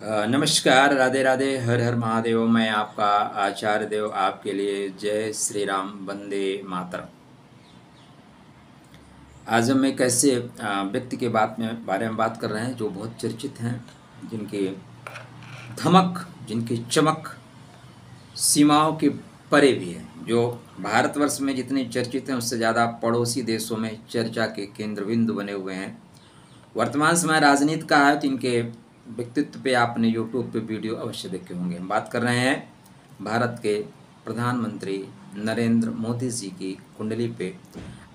नमस्कार, राधे राधे, हर हर महादेव। मैं आपका आचार्य देव आपके लिए जय श्री राम, वंदे मातरम। आज हम एक ऐसे व्यक्ति के बारे में बात कर रहे हैं जो बहुत चर्चित हैं, जिनकी धमक, जिनकी चमक सीमाओं के परे भी है, जो भारतवर्ष में जितने चर्चित हैं उससे ज़्यादा पड़ोसी देशों में चर्चा के केंद्र बिंदु बने हुए हैं। वर्तमान समय राजनीति का है तो इनके व्यक्तित्व पे आपने यूट्यूब पे वीडियो अवश्य देखे होंगे। हम बात कर रहे हैं भारत के प्रधानमंत्री नरेंद्र मोदी जी की कुंडली पे।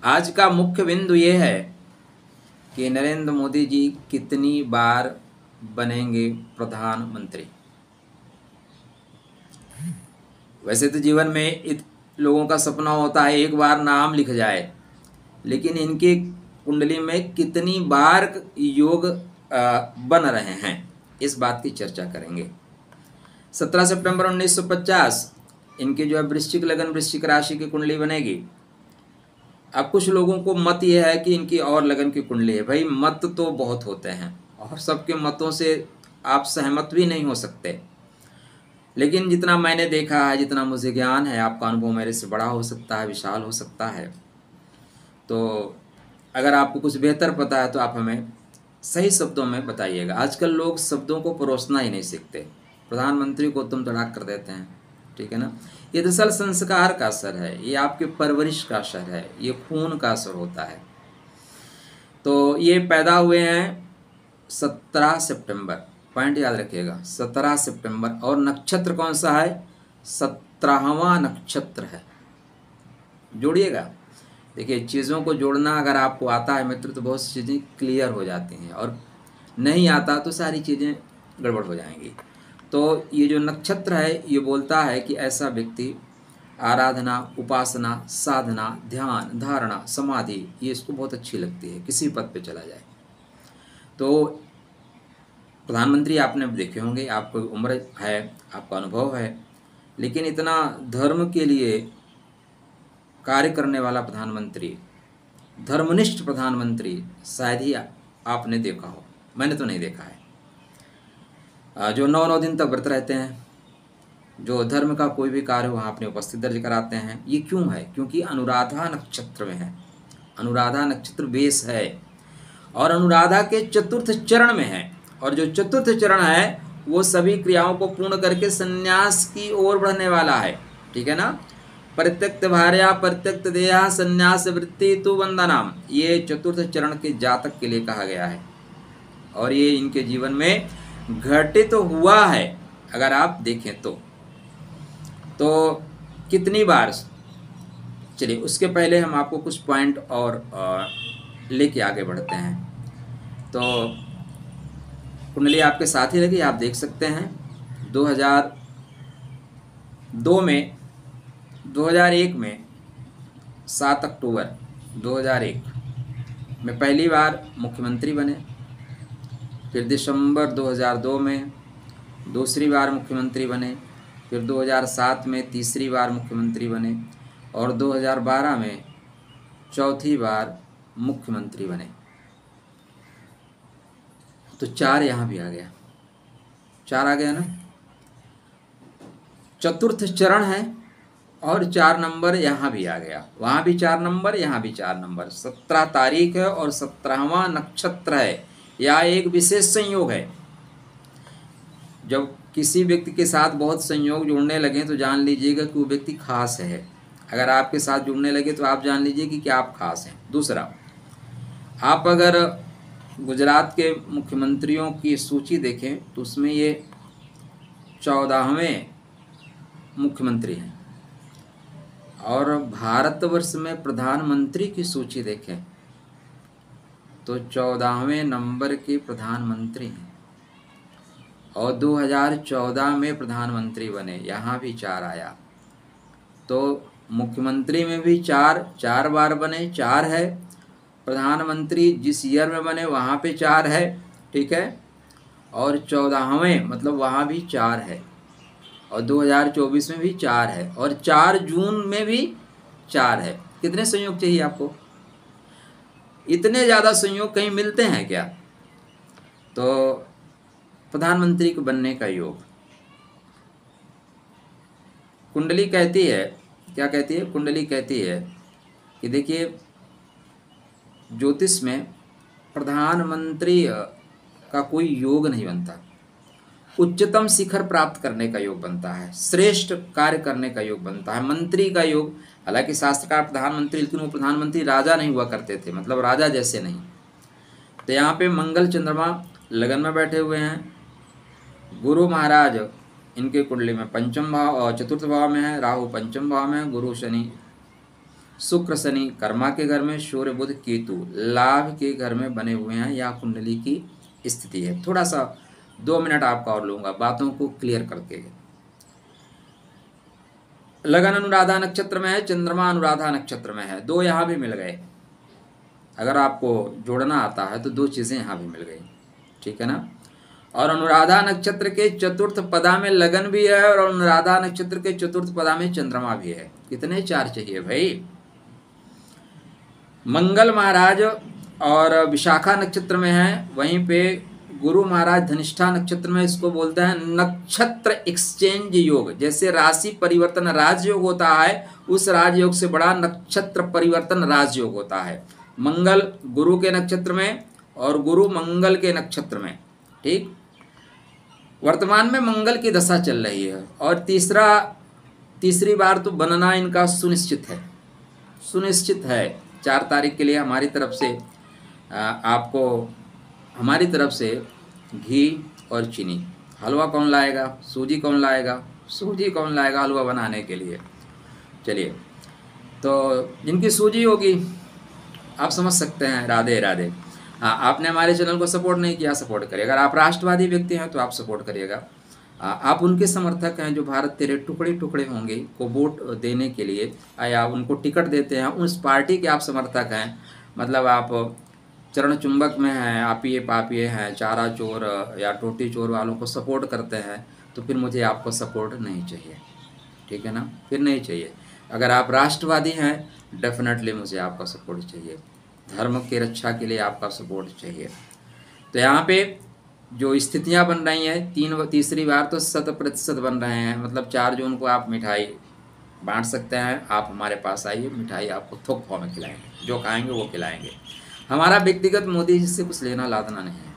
आज का मुख्य बिंदु ये है कि नरेंद्र मोदी जी कितनी बार बनेंगे प्रधानमंत्री। वैसे तो जीवन में लोगों का सपना होता है एक बार नाम लिख जाए, लेकिन इनकी कुंडली में कितनी बार योग बन रहे हैं, इस बात की चर्चा करेंगे। 17 सितंबर 1950 इनकी जो है वृश्चिक लगन, वृश्चिक राशि की कुंडली बनेगी। अब कुछ लोगों को मत यह है कि इनकी और लगन की कुंडली है। भाई, मत तो बहुत होते हैं और सबके मतों से आप सहमत भी नहीं हो सकते, लेकिन जितना मैंने देखा है, जितना मुझे ज्ञान है, आपका अनुभव मेरे से बड़ा हो सकता है, विशाल हो सकता है। तो अगर आपको कुछ बेहतर पता है तो आप हमें सही शब्दों में बताइएगा। आजकल लोग शब्दों को परोसना ही नहीं सीखते, प्रधानमंत्री को तुम तड़ाक कर देते हैं, ठीक है ना। ये दरअसल संस्कार का असर है, ये आपके परवरिश का असर है, ये खून का असर होता है। तो ये पैदा हुए हैं 17 सितंबर, पॉइंट याद रखिएगा, 17 सितंबर। और नक्षत्र कौन सा है? 17वां नक्षत्र है। जोड़िएगा। देखिए, चीज़ों को जोड़ना अगर आपको आता है मित्र तो बहुत सी चीज़ें क्लियर हो जाती हैं, और नहीं आता तो सारी चीज़ें गड़बड़ हो जाएंगी। तो ये जो नक्षत्र है ये बोलता है कि ऐसा व्यक्ति आराधना, उपासना, साधना, ध्यान, धारणा, समाधि, ये इसको बहुत अच्छी लगती है, किसी पद पे चला जाए। तो प्रधानमंत्री आपने देखे होंगे, आपको उम्र है, आपका अनुभव है, लेकिन इतना धर्म के लिए कार्य करने वाला प्रधानमंत्री, धर्मनिष्ठ प्रधानमंत्री शायद ही आपने देखा हो। मैंने तो नहीं देखा है। जो 9 दिन तक व्रत रहते हैं, जो धर्म का कोई भी कार्य वहाँ अपनी उपस्थिति दर्ज कराते हैं। ये क्यों है? क्योंकि अनुराधा नक्षत्र में है। अनुराधा नक्षत्र बेस है और अनुराधा के चतुर्थ चरण में है, और जो चतुर्थ चरण है वो सभी क्रियाओं को पूर्ण करके संन्यास की ओर बढ़ने वाला है, ठीक है ना। परित्यक्त भार्या परित्यक्त देहा संन्यास वृत्ति तु वंदनाम, ये चतुर्थ चरण के जातक के लिए कहा गया है, और ये इनके जीवन में घटित तो हुआ है अगर आप देखें तो कितनी बार। चलिए, उसके पहले हम आपको कुछ पॉइंट और लेके आगे बढ़ते हैं। तो कुंडली आपके साथ ही लगी, आप देख सकते हैं। 2001 में 7 अक्टूबर 2001 में पहली बार मुख्यमंत्री बने। फिर दिसंबर 2002 में दूसरी बार मुख्यमंत्री बने। फिर 2007 में तीसरी बार मुख्यमंत्री बने, और 2012 में चौथी बार मुख्यमंत्री बने। तो 4 यहाँ भी आ गया, 4 आ गया ना। चतुर्थ चरण है और 4 नंबर यहाँ भी आ गया, वहाँ भी 4 नंबर, यहाँ भी 4 नंबर। 17 तारीख है और 17वां नक्षत्र है। यह एक विशेष संयोग है। जब किसी व्यक्ति के साथ बहुत संयोग जुड़ने लगे तो जान लीजिएगा कि वो व्यक्ति खास है। अगर आपके साथ जुड़ने लगे तो आप जान लीजिए कि क्या आप खास हैं। दूसरा, आप अगर गुजरात के मुख्यमंत्रियों की सूची देखें तो उसमें ये 14वें मुख्यमंत्री हैं, और भारतवर्ष में प्रधानमंत्री की सूची देखें तो 14वें नंबर के प्रधानमंत्री हैं, और 2014 में प्रधानमंत्री बने, यहाँ भी 4 आया। तो मुख्यमंत्री में भी 4 बार बने, 4 है। प्रधानमंत्री जिस ईयर में बने वहाँ पे 4 है, ठीक है। और 14वें मतलब वहाँ भी 4 है, और 2024 में भी 4 है, और 4 जून में भी 4 है। कितने संयोग चाहिए आपको? इतने ज़्यादा संयोग कहीं मिलते हैं क्या? तो प्रधानमंत्री के बनने का योग। कुंडली कहती है, क्या कहती है? कुंडली कहती है कि देखिए, ज्योतिष में प्रधानमंत्री का कोई योग नहीं बनता, उच्चतम शिखर प्राप्त करने का योग बनता है, श्रेष्ठ कार्य करने का योग बनता है, मंत्री का योग। हालांकि शास्त्रकार प्रधानमंत्री, लेकिन वो प्रधानमंत्री राजा नहीं हुआ करते थे, मतलब राजा जैसे नहीं। तो यहाँ पे मंगल चंद्रमा लगन में बैठे हुए हैं, गुरु महाराज इनके कुंडली में पंचम भाव और चतुर्थ भाव में है, राहु पंचम भाव में है, गुरु शनि शुक्र शनि कर्मा के घर में, सूर्य बुध केतु लाभ के घर में बने हुए हैं। या कुंडली की स्थिति है। थोड़ा सा 2 मिनट आपका और लूँगा बातों को क्लियर करके। लगन अनुराधा नक्षत्र में है, चंद्रमा अनुराधा नक्षत्र में है, 2 यहाँ भी मिल गए। अगर आपको जोड़ना आता है तो 2 चीज़ें यहाँ भी मिल गई, ठीक है ना। और अनुराधा नक्षत्र के चतुर्थ पदा में लगन भी है और अनुराधा नक्षत्र के चतुर्थ पदा में चंद्रमा भी है। कितने 4 चाहिए भाई। मंगल महाराज और विशाखा नक्षत्र में है, वहीं पे गुरु महाराज धनिष्ठा नक्षत्र में। इसको बोलते हैं नक्षत्र एक्सचेंज योग। जैसे राशि परिवर्तन राजयोग होता है, उस राजयोग से बड़ा नक्षत्र परिवर्तन राजयोग होता है। मंगल गुरु के नक्षत्र में और गुरु मंगल के नक्षत्र में, ठीक। वर्तमान में मंगल की दशा चल रही है और तीसरी बार तो बनना इनका सुनिश्चित है। 4 तारीख के लिए हमारी तरफ से आपको, हमारी तरफ से घी और चीनी। हलवा कौन लाएगा? सूजी कौन लाएगा हलवा बनाने के लिए? चलिए, तो जिनकी सूजी होगी आप समझ सकते हैं। राधे राधे। हाँ, आपने हमारे चैनल को सपोर्ट नहीं किया, सपोर्ट करिए। अगर आप राष्ट्रवादी व्यक्ति हैं तो आप सपोर्ट करिएगा। आप उनके समर्थक हैं जो भारत तेरे टुकड़े टुकड़े होंगे को वोट देने के लिए या उनको टिकट देते हैं, उस पार्टी के आप समर्थक हैं। मतलब आप चरण चुंबक में हैं, आपिए पापिए हैं, चारा चोर या टोटी चोर वालों को सपोर्ट करते हैं, तो फिर मुझे आपको सपोर्ट नहीं चाहिए, ठीक है ना। फिर नहीं चाहिए। अगर आप राष्ट्रवादी हैं, डेफिनेटली मुझे आपका सपोर्ट चाहिए। धर्म की रक्षा के लिए आपका सपोर्ट चाहिए। तो यहाँ पे जो स्थितियाँ बन रही हैं, तीसरी बार तो 100% बन रहे हैं। मतलब 4 जून को आप मिठाई बांट सकते हैं। आप हमारे पास आइए, मिठाई आपको थोक भाव में खिलाएंगे, जो खाएंगे वो खिलाएंगे। हमारा व्यक्तिगत मोदी जी से कुछ लेना लादना नहीं है,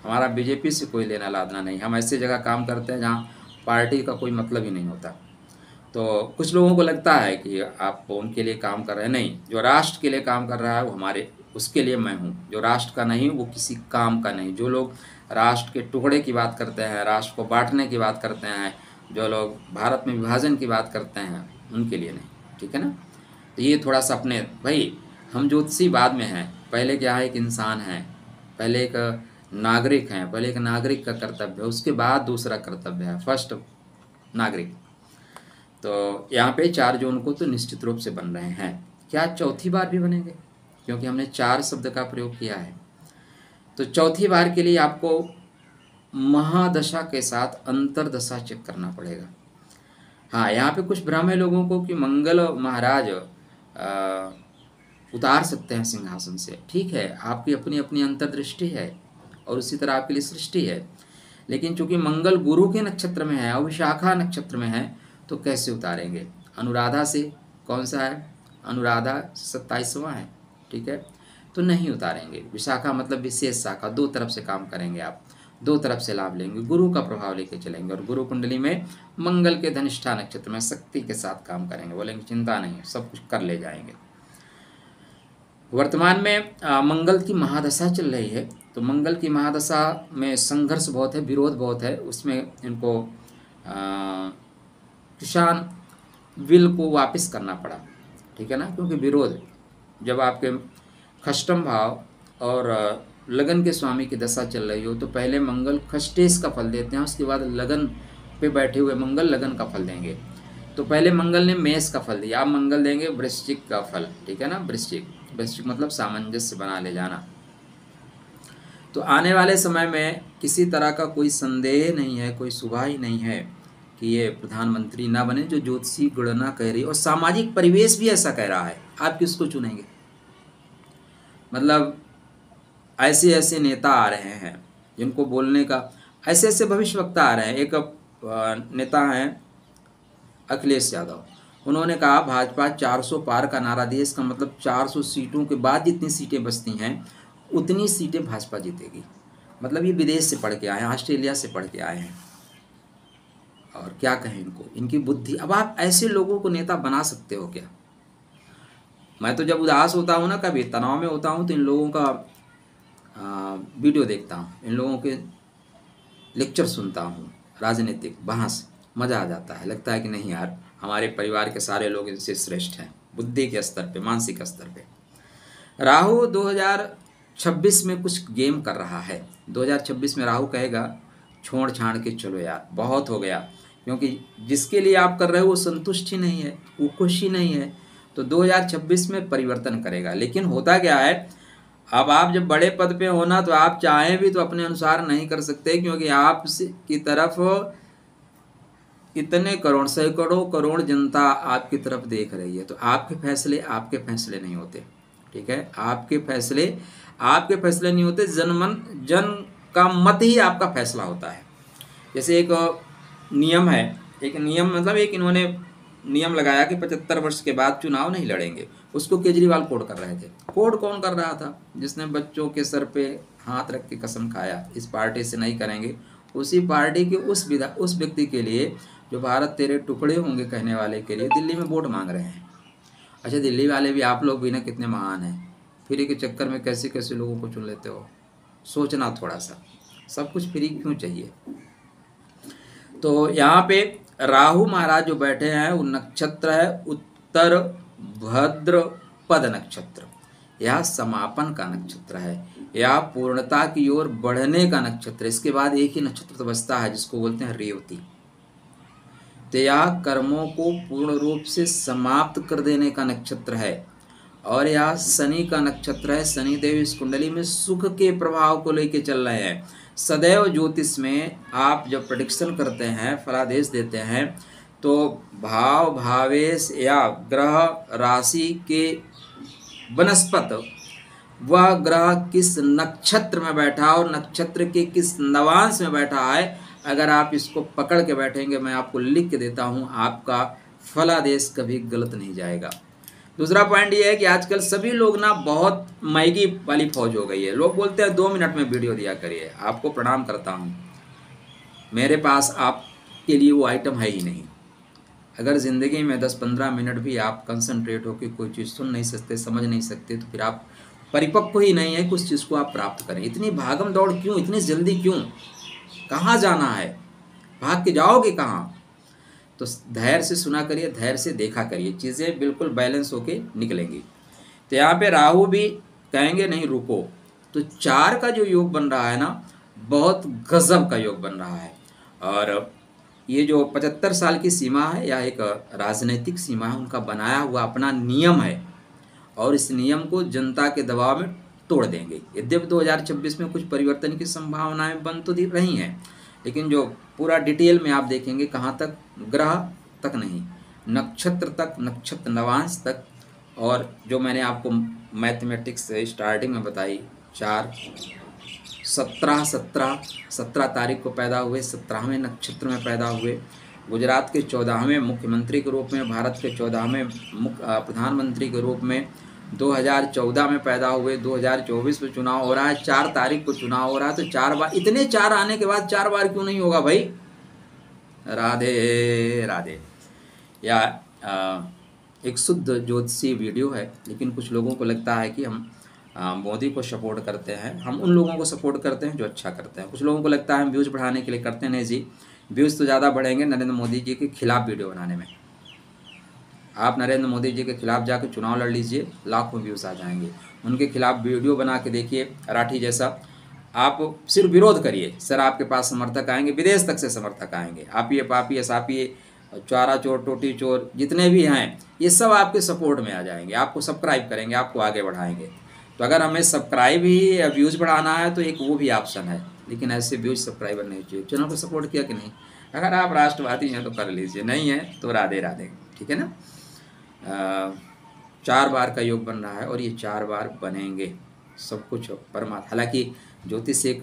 हमारा बीजेपी से कोई लेना लादना नहीं। हम ऐसी जगह काम करते हैं जहाँ पार्टी का कोई मतलब ही नहीं होता। तो कुछ लोगों को लगता है कि आप उनके लिए काम कर रहे हैं, नहीं। जो राष्ट्र के लिए काम कर रहा है वो हमारे, उसके लिए मैं हूँ। जो राष्ट्र का नहीं वो किसी काम का नहीं। जो लोग राष्ट्र के टुकड़े की बात करते हैं, राष्ट्र को बांटने की बात करते हैं, जो लोग भारत में विभाजन की बात करते हैं, उनके लिए नहीं, ठीक है ना। तो ये थोड़ा सा अपने, भाई हम ज्योतिषी बाद में हैं, पहले क्या है, एक इंसान है, पहले एक नागरिक हैं, पहले एक नागरिक का कर्तव्य है, उसके बाद दूसरा कर्तव्य है, फर्स्ट नागरिक। तो यहाँ पे 4 जून को तो निश्चित रूप से बन रहे हैं। क्या चौथी बार भी बनेंगे? क्योंकि हमने 4 शब्द का प्रयोग किया है। तो चौथी बार के लिए आपको महादशा के साथ अंतरदशा चेक करना पड़ेगा। हाँ, यहाँ पे कुछ भ्रम है लोगों को कि मंगल महाराज उतार सकते हैं सिंहासन से। ठीक है, आपकी अपनी अपनी अंतर्दृष्टि है और उसी तरह आपके लिए सृष्टि है। लेकिन चूंकि मंगल गुरु के नक्षत्र में है और विशाखा नक्षत्र में है, तो कैसे उतारेंगे? अनुराधा से, कौन सा है? अनुराधा 27वां है, ठीक है, तो नहीं उतारेंगे। विशाखा मतलब विशेष शाखा, 2 तरफ से काम करेंगे आप, 2 तरफ से लाभ लेंगे, गुरु का प्रभाव लेके चलेंगे। और गुरु कुंडली में मंगल के धनिष्ठा नक्षत्र में शक्ति के साथ काम करेंगे। बोलेंगे चिंता नहीं, सब कुछ कर ले जाएंगे। वर्तमान में मंगल की महादशा चल रही है, तो मंगल की महादशा में संघर्ष बहुत है, विरोध बहुत है। उसमें इनको किसान बिल को वापस करना पड़ा, ठीक है ना, क्योंकि विरोध, जब आपके खष्टम भाव और लगन के स्वामी की दशा चल रही हो, तो पहले मंगल खष्टेश का फल देते हैं, उसके बाद लगन पे बैठे हुए मंगल लगन का फल देंगे। तो पहले मंगल ने मेष का फल दिया, अब मंगल देंगे वृश्चिक का फल, ठीक है ना। वृश्चिक मतलब सामंजस्य बना ले जाना। तो आने वाले समय में किसी तरह का कोई संदेह नहीं है, कोई शुभा ही नहीं है कि ये प्रधानमंत्री ना बने, जो ज्योतिषी गणना कह रही है और सामाजिक परिवेश भी ऐसा कह रहा है। आप किसको चुनेंगे? मतलब ऐसे ऐसे नेता आ रहे हैं जिनको बोलने का, ऐसे ऐसे भविष्यवक्ता आ रहे हैं। एक नेता हैं अखिलेश यादव, उन्होंने कहा भाजपा 400 पार का नारा दिए, इसका मतलब 400 सीटों के बाद जितनी सीटें बचती हैं उतनी सीटें भाजपा जीतेगी। मतलब ये विदेश से पढ़ के आए हैं, ऑस्ट्रेलिया से पढ़ के आए हैं। और क्या कहें इनको, इनकी बुद्धि। अब आप ऐसे लोगों को नेता बना सकते हो क्या? मैं तो जब उदास होता हूँ ना, कभी तनाव में होता हूँ, तो इन लोगों का वीडियो देखता हूँ, इन लोगों के लेक्चर सुनता हूँ, राजनीतिक बहस, मज़ा आ जाता है। लगता है कि नहीं यार, हमारे परिवार के सारे लोग इनसे श्रेष्ठ हैं, बुद्धि के स्तर पे, मानसिक स्तर पे। राहु 2026 में कुछ गेम कर रहा है। 2026 में राहु कहेगा छोड़ छाड़ के चलो यार, बहुत हो गया, क्योंकि जिसके लिए आप कर रहे हो वो संतुष्ट ही नहीं है, वो खुश ही नहीं है। तो 2026 में परिवर्तन करेगा। लेकिन होता क्या है, अब आप जब बड़े पद पे होना तो आप चाहें भी तो अपने अनुसार नहीं कर सकते, क्योंकि आप की तरफ इतने करोड़, सैकड़ों करोड़ जनता आपकी तरफ देख रही है। तो आपके फैसले नहीं होते, ठीक है? आपके फैसले नहीं होते, जन का मत ही आपका फैसला होता है। जैसे एक नियम है, एक इन्होंने नियम लगाया कि 75 वर्ष के बाद चुनाव नहीं लड़ेंगे। उसको केजरीवाल कोड कर रहे थे। कोड कौन कर रहा था? जिसने बच्चों के सर पे हाथ रख के कसम खाया इस पार्टी से नहीं करेंगे। उसी पार्टी के उस व्यक्ति के लिए जो भारत तेरे टुकड़े होंगे कहने वाले के लिए दिल्ली में वोट मांग रहे हैं। अच्छा, दिल्ली वाले भी, आप लोग भी ना कितने महान हैं, फ्री के चक्कर में कैसे कैसे लोगों को चुन लेते हो। सोचना थोड़ा सा, सब कुछ फ्री क्यों चाहिए? तो यहाँ पे राहु महाराज जो बैठे हैं वो नक्षत्र है उत्तर भद्रपद नक्षत्र। यह समापन का नक्षत्र है, यह पूर्णता की ओर बढ़ने का नक्षत्र। इसके बाद एक ही नक्षत्र तो बचता है जिसको बोलते हैं रेवती। तो यह कर्मों को पूर्ण रूप से समाप्त कर देने का नक्षत्र है। और यह शनि का नक्षत्र है। शनि देव इस कुंडली में सुख के प्रभाव को लेके चल रहे हैं। सदैव ज्योतिष में आप जब प्रेडिक्शन करते हैं, फलादेश देते हैं, तो भाव भावेश या ग्रह राशि के वनस्पत वह ग्रह किस नक्षत्र में बैठा और नक्षत्र के किस नवांश में बैठा है, अगर आप इसको पकड़ के बैठेंगे, मैं आपको लिख के देता हूँ, आपका फलादेश कभी गलत नहीं जाएगा। दूसरा पॉइंट ये है कि आजकल सभी लोग ना बहुत मैगी वाली फौज हो गई है। लोग बोलते हैं 2 मिनट में वीडियो दिया करिए। आपको प्रणाम करता हूँ, मेरे पास आपके लिए वो आइटम है ही नहीं। अगर ज़िंदगी में 10-15 मिनट भी आप कंसंट्रेट होकर कोई चीज़ सुन नहीं सकते, समझ नहीं सकते, तो फिर आप परिपक्व ही नहीं है कुछ चीज़ को आप प्राप्त करें। इतनी भागम दौड़ क्यों, इतनी जल्दी क्यों, कहाँ जाना है, भाग के जाओगे कहाँ? तो धैर्य से सुना करिए, धैर्य से देखा करिए, चीज़ें बिल्कुल बैलेंस होके निकलेंगी। तो यहाँ पे राहु भी कहेंगे नहीं रुको। तो 4 का जो योग बन रहा है ना, बहुत गजब का योग बन रहा है। और ये जो 75 साल की सीमा है, या एक राजनीतिक सीमा है, उनका बनाया हुआ अपना नियम है, और इस नियम को जनता के दबाव में तोड़ देंगे। यद्यपि 2026 में कुछ परिवर्तन की संभावनाएं बन तो रही हैं, लेकिन जो पूरा डिटेल में आप देखेंगे, कहाँ तक, ग्रह तक नहीं, नक्षत्र तक, नक्षत्र नवांश तक। और जो मैंने आपको मैथमेटिक्स स्टार्टिंग में बताई, 4 17 तारीख को पैदा हुए, 17वें नक्षत्र में पैदा हुए, गुजरात के 14वें मुख्यमंत्री के रूप में, भारत के 14वें प्रधानमंत्री के रूप में 2014 में पैदा हुए। 2024 में चुनाव हो रहा है, 4 तारीख को चुनाव हो रहा है। तो 4 बार, इतने 4 आने के बाद 4 बार क्यों नहीं होगा भाई? राधे राधे। या एक शुद्ध ज्योतिषी वीडियो है, लेकिन कुछ लोगों को लगता है कि हम मोदी को सपोर्ट करते हैं। हम उन लोगों को सपोर्ट करते हैं जो अच्छा करते हैं। कुछ लोगों को लगता है हम व्यूज़ बढ़ाने के लिए करते हैं। नहीं जी, व्यूज़ तो ज़्यादा बढ़ेंगे नरेंद्र मोदी जी के खिलाफ वीडियो बनाने में। आप नरेंद्र मोदी जी के खिलाफ जाकर चुनाव लड़ लीजिए, लाखों व्यूज़ आ जाएंगे। उनके खिलाफ वीडियो बना के देखिए, राठी जैसा, आप सिर्फ विरोध करिए, सर आपके पास समर्थक आएंगे, विदेश तक से समर्थक आएंगे। आपिए पापिए सापिए, चारा चोर, टोटी चोर, जितने भी हैं, ये सब आपके सपोर्ट में आ जाएंगे, आपको सब्सक्राइब करेंगे, आपको आगे बढ़ाएंगे। तो अगर हमें सब्सक्राइब ही या व्यूज़ बढ़ाना है तो एक वो भी ऑप्शन है, लेकिन ऐसे व्यूज़ सब्सक्राइबर नहीं चाहिए। चैनल को सपोर्ट किया कि नहीं? अगर आप राष्ट्रवादी हैं तो कर लीजिए, नहीं है तो राधे राधे, ठीक है ना? 4 बार का योग बन रहा है और ये 4 बार बनेंगे। सब कुछ परमात्मा, हालांकि ज्योतिष एक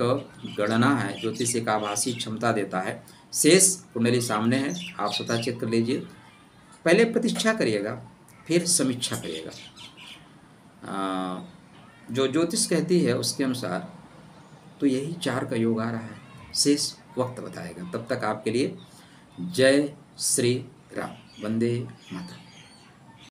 गणना है, ज्योतिष एक आभासी क्षमता देता है। शेष कुंडली सामने है, आप स्वतः चेक कर लीजिए। पहले प्रतीक्षा करिएगा, फिर समीक्षा करिएगा। जो ज्योतिष कहती है उसके अनुसार तो यही 4 का योग आ रहा है, शेष वक्त बताएगा। तब तक आपके लिए जय श्री राम, वंदे मातरम।